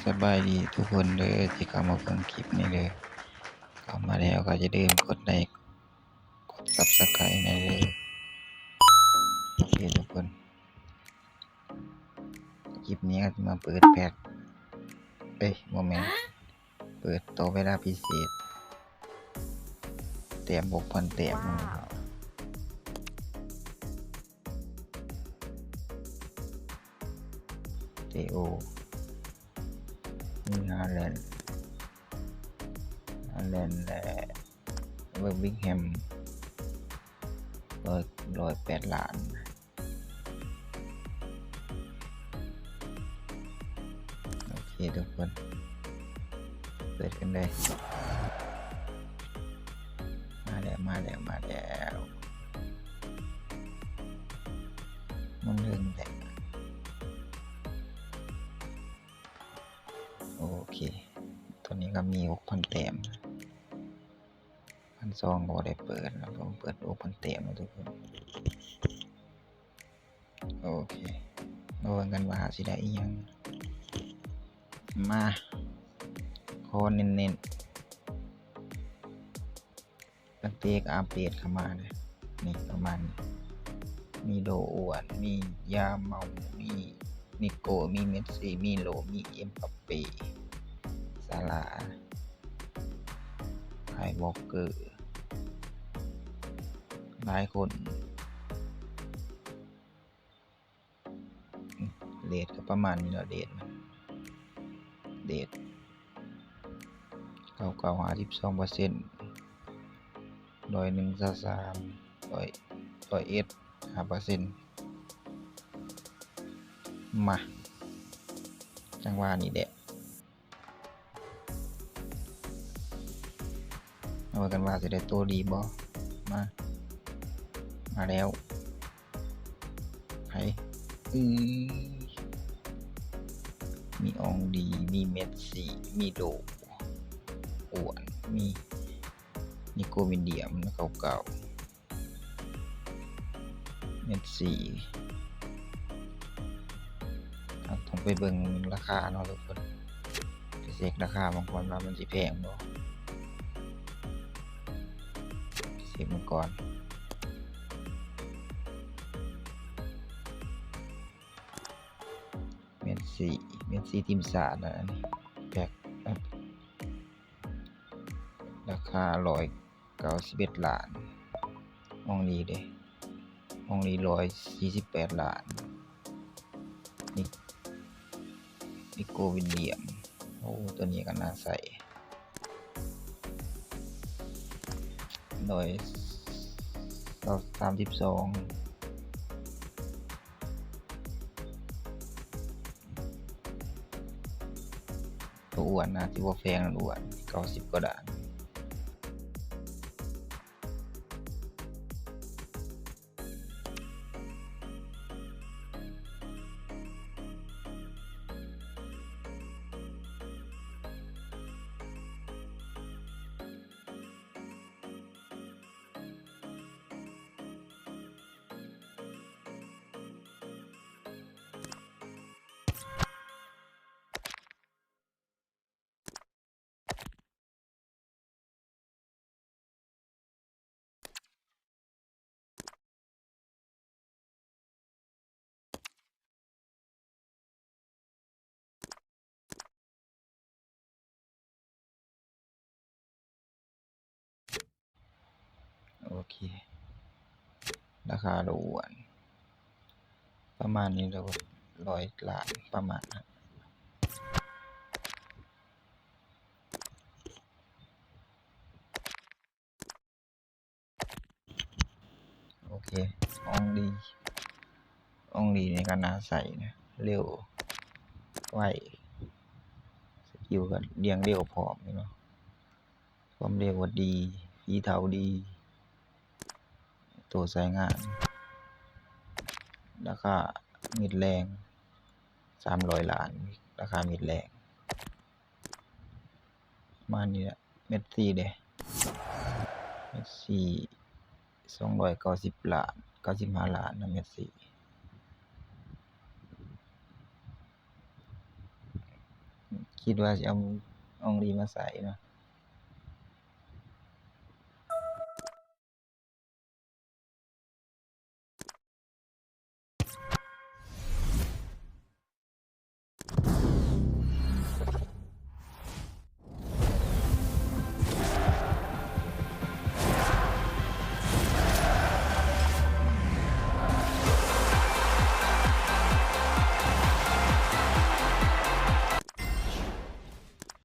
สบายดีทุกคนเด้อที่เข้ามาเบิ่งคลิปนี้เด้อเข้ามาแล้วก็อย่าลืมกดไลค์กด Subscribe ให้เด้อโอเคทุกคนคลิปนี้ก็จะมาเปิดแพ็คบ่แม่นเปิดโตะเวลาพิเศษแต้ม 6,000 แต้มเตโอมีฮาแลนด์และเบิร์มิงแฮม108 ล้านโอเคทุกคนเปิดกันเลยมาแล้วมันเรื่องแต่โอเคตัวนี้ก็มี 6,000 แต้ม1,200ก็ได้เปิดแล้วก็เปิด 6,000 แต้มนะทุกคนโอเคมาเบิ่งกันว่าสิได้อีหยังมาขอเน้นๆตั้งแต่อัปเดตเข้ามาเลยนี่ประมาณนี้มีโดอ้วนมียาเมามีนิโกมีเมสซี่มีโลมีเอ็มบัปเป้ซาลาไควอลเกอร์หลายคนเรทก็ประมาณนี้เนาะเดท9.52% 101.3 5% มาจังหวะนี้แหละเอากันว่าจะได้ตัวดีบ่มาแล้วไผมีอองดีมีเมสซี่มีโดอ้วนมีนิโกวินเดียมเก่าเมสซี่ต้องไปเบิ่งราคาเนาะทุกคนไปเช็คราคาบางคนว่ามันสิแพงบ่เช็คมันก่อนเมสซี่ทีมชาตินะอันนี้แพ็คราคา191 ล้านอองลีเด้อองลี148 ล้านนิโกวินเดียมโอ้ตัวนี้ก็น่าใส่132ตัวอ้วนนะที่ว่าแพงนั่นอ้วน90ก็ได้โอเคราคาโดอ้วนประมาณนี้แล้ว100 ล้านประมาณนั้นโอเคอองลีในการน่าใส่นะเร็วไวสกิลก็เรียงเร็วพร้อมเนาะความเร็วดีฝีเท้าดีตัวใช้งานราคามิดแรง300 ล้านราคามิดแรงมานี่แหละเมสซี่เด้เมสซี่290 ล้าน95 ล้านนะเมสซี่โอเค คิดว่าสิเอาอองลีมาใส่เนาะ